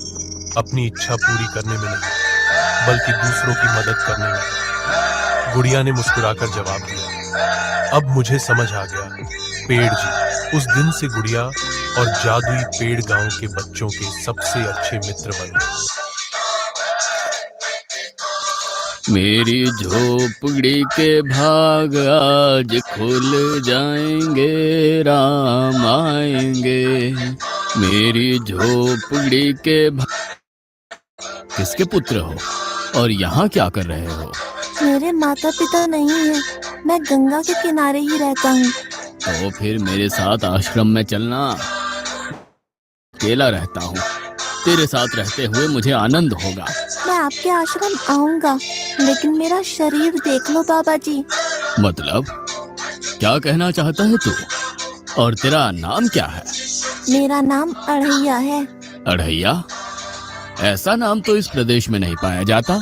अपनी इच्छा पूरी करने में नहीं, बल्कि दूसरों की मदद करने में है। गुड़िया ने मुस्कुराकर जवाब दिया, अब मुझे समझ आ गया। पेड़ जी, उस दिन से गुड़िया और जादुई पेड़ गांव के बच्चों के सबसे अच्छे मित्र बन गए। मेरी झोपड़ी के भाग आज खुल जाएंगे, राम आएंगे। मेरी झोपड़ी के किसके पुत्र हो और यहाँ क्या कर रहे हो? मेरे माता पिता नहीं है, मैं गंगा के किनारे ही रहता हूँ। तो फिर मेरे साथ आश्रम में चलना। अकेला रहता हूँ, तेरे साथ रहते हुए मुझे आनंद होगा। मैं आपके आश्रम आऊंगा, लेकिन मेरा शरीर देख लो बाबा जी। मतलब क्या कहना चाहता है तू? और तेरा नाम क्या है? मेरा नाम अढ़ैया है। अढ़ैया? ऐसा नाम तो इस प्रदेश में नहीं पाया जाता।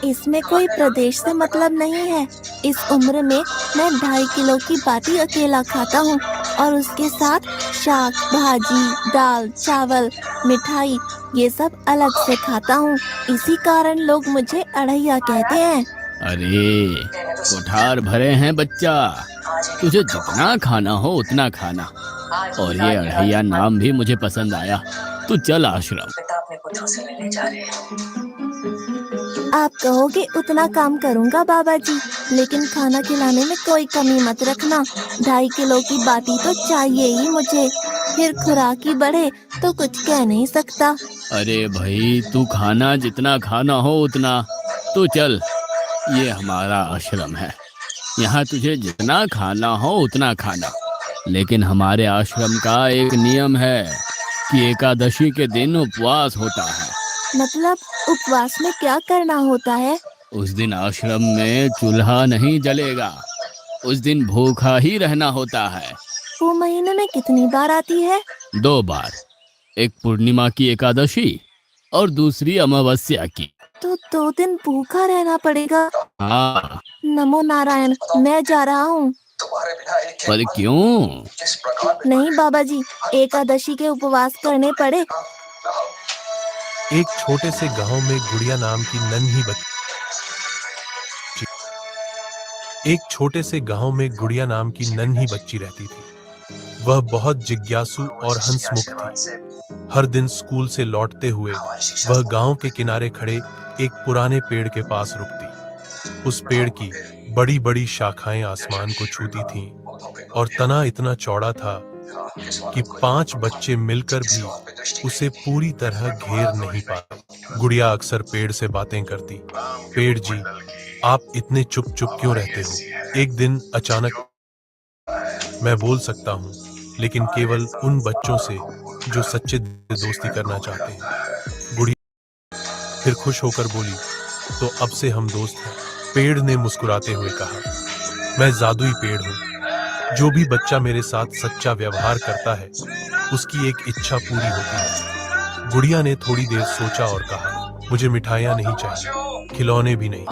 इसमें कोई प्रदेश से मतलब नहीं है। इस उम्र में मैं 2.5 किलो की बाटी अकेला खाता हूँ और उसके साथ शाक, भाजी, दाल, चावल, मिठाई ये सब अलग से खाता हूँ। इसी कारण लोग मुझे अढ़ैया कहते हैं। अरे कुठार भरे हैं बच्चा, तुझे जितना खाना हो उतना खाना। और ये अढ़ैया नाम भी मुझे पसंद आया। तू चल आश्रम। आप कहोगे उतना काम करूँगा बाबा जी, लेकिन खाना खिलाने में कोई कमी मत रखना। 2.5 किलो की बाटी तो चाहिए ही मुझे, फिर खुराक ही बढ़े तो कुछ कह नहीं सकता। अरे भाई, तू खाना जितना खाना हो उतना। तू चल, ये हमारा आश्रम है, यहाँ तुझे जितना खाना हो उतना खाना। लेकिन हमारे आश्रम का एक नियम है कि एकादशी के दिन उपवास होता है। मतलब उपवास में क्या करना होता है? उस दिन आश्रम में चूल्हा नहीं जलेगा, उस दिन भूखा ही रहना होता है। वो महीने में कितनी बार आती है? 2 बार, एक पूर्णिमा की एकादशी और दूसरी अमावस्या की। तो 2 दिन भूखा रहना पड़ेगा। हाँ। नमो नारायण, मैं जा रहा हूँ। पर क्यों? नहीं बाबा जी, एकादशी के उपवास करने पड़े। एक छोटे से गांव में गुड़िया नाम की नन्ही बच्ची एक छोटे से गांव में गुड़िया नाम की नन्ही बच्ची रहती थी। वह बहुत जिज्ञासु और हंसमुख थी। हर दिन स्कूल से लौटते हुए वह गांव के किनारे खड़े एक पुराने पेड़ के पास रुकती। उस पेड़ की बड़ी बड़ी शाखाएं आसमान को छूती थीं और तना इतना चौड़ा था कि 5 बच्चे मिलकर भी उसे पूरी तरह घेर नहीं पाते। गुड़िया अक्सर पेड़ से बातें करती। पेड़ जी, आप इतने चुप चुप क्यों रहते हो? एक दिन अचानक, मैं बोल सकता हूँ, लेकिन केवल उन बच्चों से जो सच्चे दिल से दोस्ती करना चाहते हैं। गुड़िया फिर खुश होकर बोली, तो अब से हम दोस्त हैं। पेड़ ने मुस्कुराते हुए कहा, मैं जादुई पेड़ हूँ। जो भी बच्चा मेरे साथ सच्चा व्यवहार करता है, उसकी एक इच्छा पूरी होती है। गुड़िया ने थोड़ी देर सोचा और कहा, मुझे मिठाइयाँ नहीं चाहिए, खिलौने भी नहीं।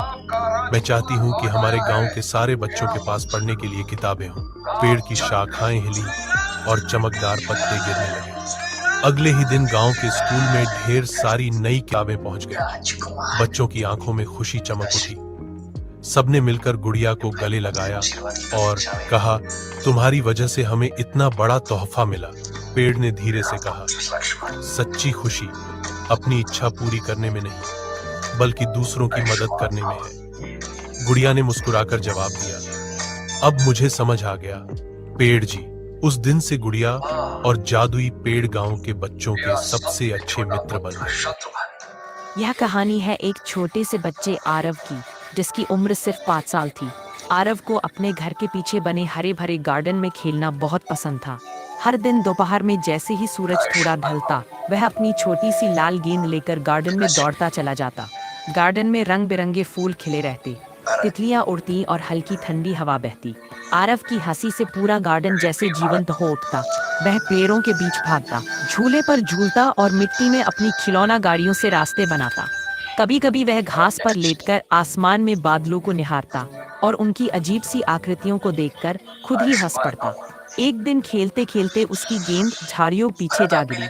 मैं चाहती हूँ कि हमारे गांव के सारे बच्चों के पास पढ़ने के लिए किताबें हों। पेड़ की शाखाएं हिली और चमकदार पत्ते गिरने लगे। अगले ही दिन गांव के स्कूल में ढेर सारी नई किताबें पहुंच गईं। बच्चों की आंखों में खुशी चमक उठी। सबने मिलकर गुड़िया को गले लगाया और कहा, तुम्हारी वजह से हमें इतना बड़ा तोहफा मिला। पेड़ ने धीरे से कहा, सच्ची खुशी अपनी इच्छा पूरी करने में नहीं, बल्कि दूसरों की मदद करने में है। गुड़िया ने मुस्कुराकर जवाब दिया, अब मुझे समझ आ गया पेड़ जी। उस दिन से गुड़िया और जादुई पेड़ गांव के बच्चों के सबसे अच्छे मित्र बन गए। यह कहानी है एक छोटे से बच्चे आरव की, जिसकी उम्र सिर्फ 5 साल थी। आरव को अपने घर के पीछे बने हरे भरे गार्डन में खेलना बहुत पसंद था। हर दिन दोपहर में जैसे ही सूरज थोड़ा ढलता, वह अपनी छोटी सी लाल गेंद लेकर गार्डन में दौड़ता चला जाता। गार्डन में रंग बिरंगे फूल खिले रहते, तितलियां उड़ती और हल्की ठंडी हवा बहती। आरव की हंसी से पूरा गार्डन जैसे जीवंत हो उठता। वह पेड़ों के बीच भागता, झूले पर झूलता और मिट्टी में अपनी खिलौना गाड़ियों से रास्ते बनाता। कभी कभी वह घास पर लेटकर आसमान में बादलों को निहारता और उनकी अजीब सी आकृतियों को देखकर खुद ही हंस पड़ता। एक दिन खेलते खेलते उसकी गेंद झाड़ियों पीछे जा गिरी।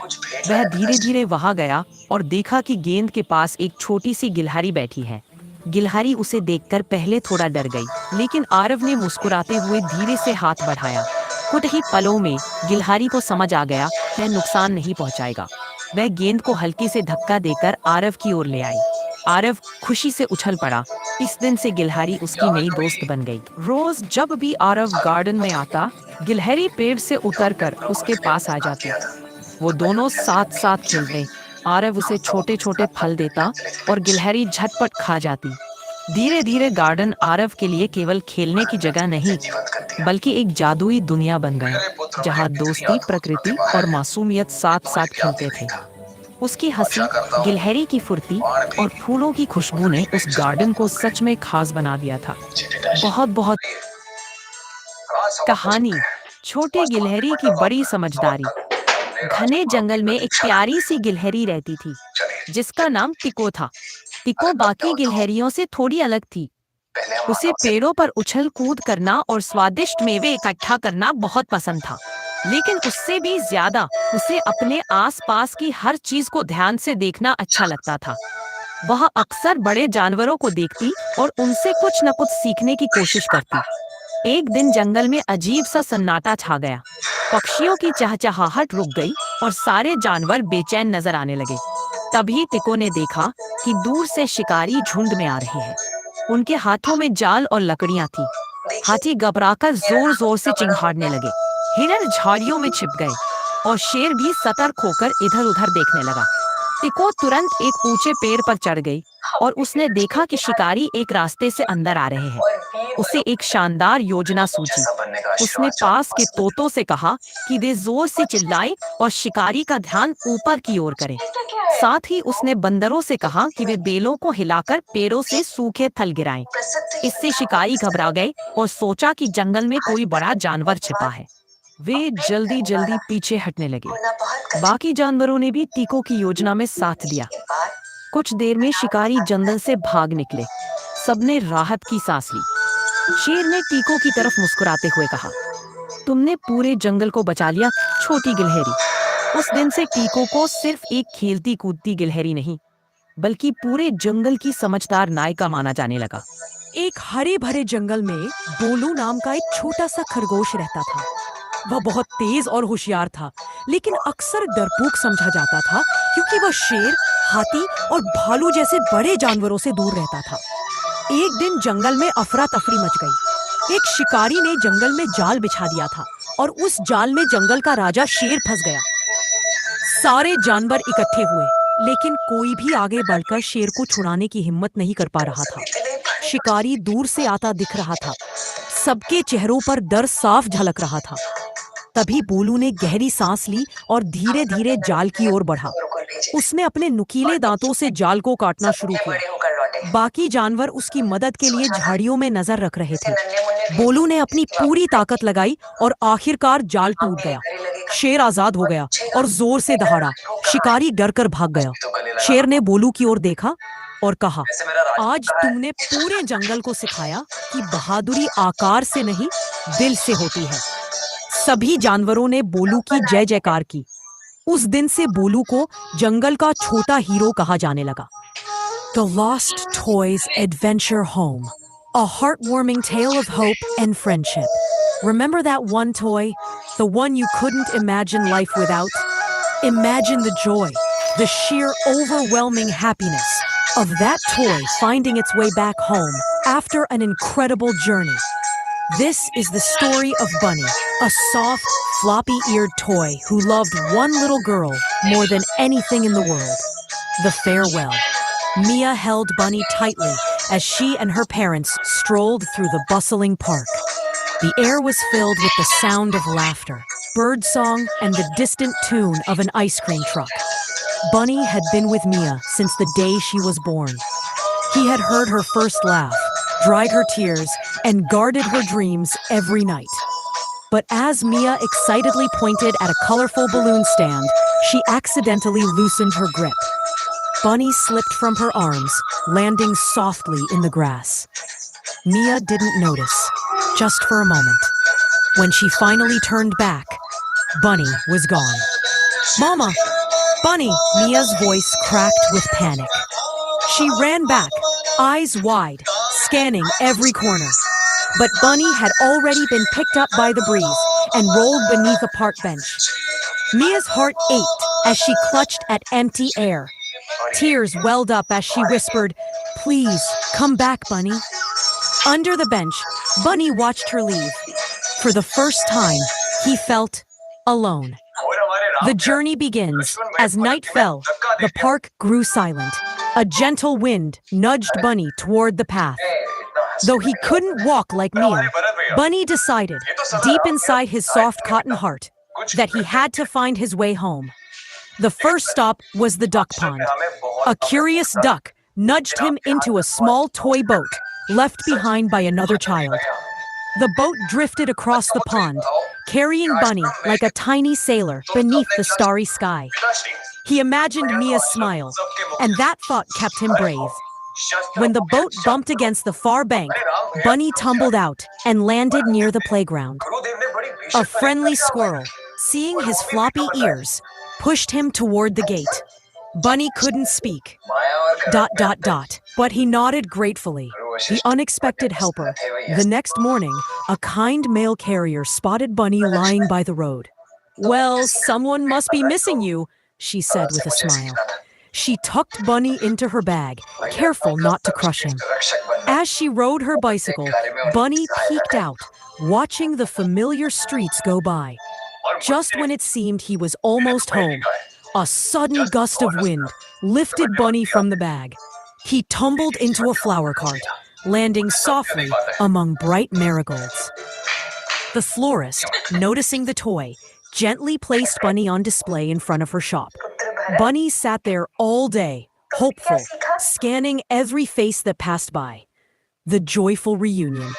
वह धीरे धीरे वहां गया और देखा कि गेंद के पास एक छोटी सी गिलहरी बैठी है। गिलहरी उसे देखकर पहले थोड़ा डर गई, लेकिन आरव ने मुस्कुराते हुए धीरे से हाथ बढ़ाया। कुछ ही पलों में गिलहरी को समझ आ गया वह नुकसान नहीं पहुंचाएगा। वह गेंद को हल्के से धक्का देकर आरव की ओर ले आई। आरव खुशी से उछल पड़ा। इस दिन से गिलहरी उसकी नई दोस्त बन गई। रोज जब भी आरव गार्डन में आता, गिलहरी पेड़ से उतरकर उसके पास आ जाती। वो दोनों साथ साथ खेलते। आरव उसे छोटे छोटे फल देता और गिलहरी झटपट खा जाती। धीरे धीरे गार्डन आरव के लिए केवल खेलने की जगह नहीं, बल्कि एक जादुई दुनिया बन गया, जहाँ दोस्ती, प्रकृति और मासूमियत साथ साथ खेलते थे। उसकी हंसी, गिलहरी की फुर्ती और फूलों की खुशबू ने उस गार्डन को सच में खास बना दिया था। बहुत बहुत कहानी। छोटे गिलहरी की बड़ी समझदारी। घने जंगल में एक प्यारी सी गिलहरी रहती थी, जिसका नाम टिको था। टिको बाकी गिलहरियों से थोड़ी अलग थी। उसे पेड़ों पर उछल कूद करना और स्वादिष्ट मेवे इकट्ठा करना बहुत पसंद था, लेकिन उससे भी ज्यादा उसे अपने आसपास की हर चीज को ध्यान से देखना अच्छा लगता था। वह अक्सर बड़े जानवरों को देखती और उनसे कुछ न कुछ सीखने की कोशिश करती। एक दिन जंगल में अजीब सा सन्नाटा छा गया। पक्षियों की चहचहाहट रुक गई और सारे जानवर बेचैन नजर आने लगे। तभी टिको ने देखा कि दूर से शिकारी झुंड में आ रहे हैं। उनके हाथों में जाल और लकड़ियां थी। हाथी घबराकर जोर जोर से चिंघाड़ने लगे। हिरन झाड़ियों में छिप गए और शेर भी सतर्क होकर इधर उधर देखने लगा। टिको तुरंत एक ऊंचे पेड़ पर चढ़ गई और उसने देखा कि शिकारी एक रास्ते से अंदर आ रहे हैं। उसे एक शानदार योजना सूझी। उसने पास के तोतों से कहा कि वे जोर से चिल्लाएं और शिकारी का ध्यान ऊपर की ओर करें। साथ ही उसने बंदरों से कहा कि वे बेलों को हिलाकर पेड़ों से सूखे फल गिराएं। इससे शिकारी घबरा गए और सोचा कि जंगल में कोई बड़ा जानवर छिपा है। वे जल्दी जल्दी पीछे हटने लगे। बाकी जानवरों ने भी टिको की योजना में साथ दिया। कुछ देर में शिकारी जंगल से भाग निकले। सबने राहत की सांस ली। शेर ने टिको की तरफ मुस्कुराते हुए कहा, तुमने पूरे जंगल को बचा लिया, छोटी गिलहरी। उस दिन से टिको को सिर्फ एक खेलती कूदती गिलहरी नहीं, बल्कि पूरे जंगल की समझदार नायिका माना जाने लगा। एक हरे भरे जंगल में बोलू नाम का एक छोटा सा खरगोश रहता था। वह बहुत तेज और होशियार था, लेकिन अक्सर डरपोक समझा जाता था, क्योंकि वह शेर, हाथी और भालू जैसे बड़े जानवरों से दूर रहता था। एक दिन जंगल में अफरा तफरी मच गई। एक शिकारी ने जंगल में जाल बिछा दिया था और उस जाल में जंगल का राजा शेर फंस गया। सारे जानवर इकट्ठे हुए, लेकिन कोई भी आगे बढ़कर शेर को छुड़ाने की हिम्मत नहीं कर पा रहा था। शिकारी दूर से आता दिख रहा था। सबके चेहरों पर डर साफ झलक रहा था। तभी बोलू ने गहरी सांस ली और धीरे धीरे जाल की ओर बढ़ा। उसने अपने नुकीले दांतों से जाल को काटना शुरू किया। बाकी जानवर उसकी मदद के लिए झाड़ियों में नजर रख रहे थे। बोलू ने अपनी पूरी ताकत लगाई और आखिरकार जाल टूट गया। शेर आजाद हो गया और जोर से दहाड़ा। शिकारी डर कर भाग गया। शेर ने बोलू की ओर देखा और कहा, आज तुमने पूरे जंगल को सिखाया कि बहादुरी आकार से नहीं, दिल से होती है। सभी जानवरों ने बोलू की जय जयकार की। उस दिन से बोलू को जंगल का छोटा हीरो कहा जाने लगा। The Lost Toys Adventure Home A heartwarming tale of hope and friendship. Remember that one toy? The one you couldn't imagine life without? Imagine the joy, the sheer overwhelming happiness of that toy finding its way back home after an incredible journey. This is the story of Bunny, a soft, floppy-eared toy who loved one little girl more than anything in the world. The farewell. Mia held Bunny tightly as she and her parents strolled through the bustling park. The air was filled with the sound of laughter, birdsong, and the distant tune of an ice cream truck. Bunny had been with Mia since the day she was born. He had heard her first laugh, dried her tears, and guarded her dreams every night. But as Mia excitedly pointed at a colorful balloon stand, she accidentally loosened her grip. Bunny slipped from her arms, landing softly in the grass. Mia didn't notice, just for a moment. When she finally turned back, Bunny was gone. "Mama! Bunny!" Mia's voice cracked with panic. She ran back, eyes wide, scanning every corner. But Bunny had already been picked up by the breeze and rolled beneath a park bench. Mia's heart ached as she clutched at empty air. Tears welled up as she whispered, "Please, come back, Bunny." Under the bench, Bunny watched her leave. For the first time, he felt alone. The journey begins. As night fell, the park grew silent. A gentle wind nudged Bunny toward the path. Though he couldn't walk like Mia, Bunny decided, deep inside his soft cotton heart, that he had to find his way home. The first stop was the duck pond. A curious duck nudged him into a small toy boat left behind by another child. The boat drifted across the pond, carrying Bunny like a tiny sailor beneath the starry sky. He imagined Mia's smile, and that thought kept him brave. When the boat bumped against the far bank, Bunny tumbled out and landed near the playground. A friendly squirrel, seeing his floppy ears, pushed him toward the gate. Bunny couldn't speak. ... But he nodded gratefully. The unexpected helper. The next morning, a kind mail carrier spotted Bunny lying by the road. "Well, someone must be missing you," she said with a smile. She tucked Bunny into her bag, careful not to crush him. As she rode her bicycle, Bunny peeked out, watching the familiar streets go by. Just when it seemed he was almost home, a sudden gust of wind lifted Bunny from the bag. He tumbled into a flower cart, landing softly among bright marigolds. The florist, noticing the toy, gently placed Bunny on display in front of her shop. Bunny sat there all day, hopeful, scanning every face that passed by. The joyful reunion.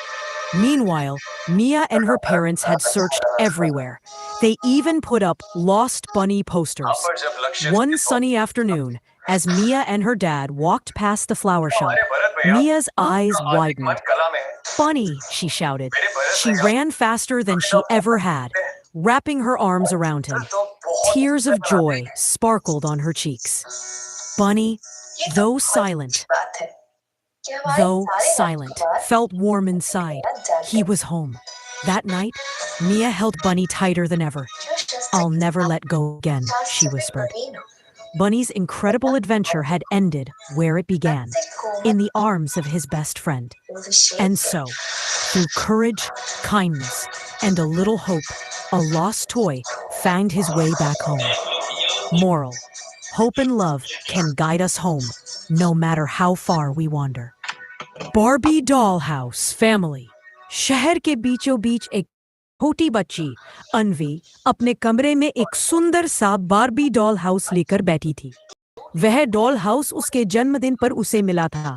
Meanwhile, Mia and her parents had searched everywhere. They even put up Lost Bunny posters. One sunny afternoon, as Mia and her dad walked past the flower shop, Mia's eyes widened. "Bunny!" she shouted. She ran faster than she ever had, wrapping her arms around him. Tears of joy sparkled on her cheeks. Bunny, though silent, felt warm inside. He was home. That night, Mia held Bunny tighter than ever. "I'll never let go again," she whispered. Bunny's incredible adventure had ended where it began, in the arms of his best friend. And so, through courage, kindness, and a little hope, a lost toy found his way back home. Moral: hope and love can guide us home, no matter how far we wander. Barbie Dollhouse Family. शहर के बीचों बीच एक छोटी बच्ची अनवी अपने कमरे में एक सुंदर सा बार्बी डॉल हाउस लेकर बैठी थी। वह डॉल हाउस उसके जन्मदिन पर उसे मिला था।